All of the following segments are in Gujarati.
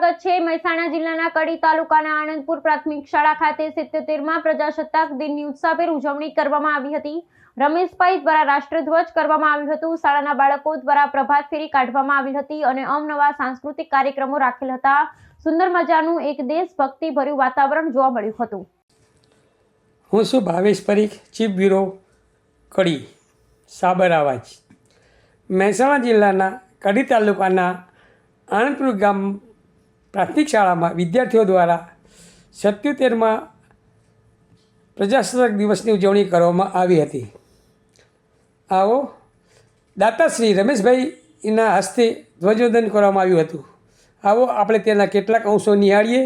સ્વાગત છે। મહેસાણા જિલ્લાના કડી તાલુકાના આનંદપુર પ્રાથમિક શાળા ખાતે 77માં પ્રજાસત્તાક દિનની ઉત્સાહભેર ઉજવણી કરવામાં આવી હતી। રમેશભાઈ દ્વારા રાષ્ટ્રધ્વજ કરવામાં આવ્યું હતું। શાળાના બાળકો દ્વારા પ્રભાત ફેરી કાઢવામાં આવી હતી અને અવનવા સાંસ્કૃતિક કાર્યક્રમો રાખેલ હતા। સુંદર મજાનું એક દેશભક્તિભર્યું વાતાવરણ જોવા મળ્યું હતું। હું છું ભાવેશ પરીખ, ચીફ બ્યુરો કડી સાબર આવાજ। મહેસાણા જિલ્લાના કડી તાલુકાના આનંદપુર ગામ પ્રાથમિક શાળામાં વિદ્યાર્થીઓ દ્વારા 77માં પ્રજાસત્તાક દિવસની ઉજવણી કરવામાં આવી હતી। આવો દાતા શ્રી રમેશભાઈના હસ્તે ધ્વજવંદન કરવામાં આવ્યું હતું। આવો આપણે તેના કેટલાક અંશો નિહાળીએ।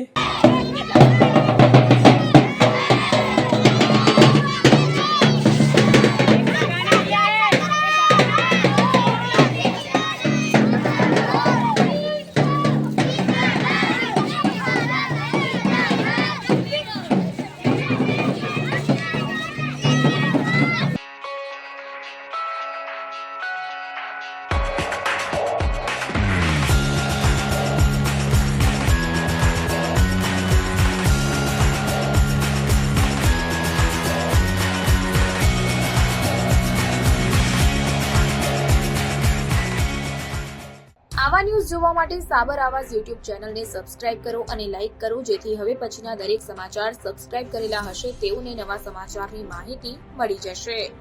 આવા ન્યૂઝ જોવા માટે સાબર આવાજ યુટ્યુબ ચેનલને સબસ્ક્રાઇબ કરો અને લાઇક કરો, જેથી હવે પછીના દરેક સમાચાર સબસ્ક્રાઇબ કરેલા હશે તેઓને નવા સમાચારની માહિતી મળી જશે।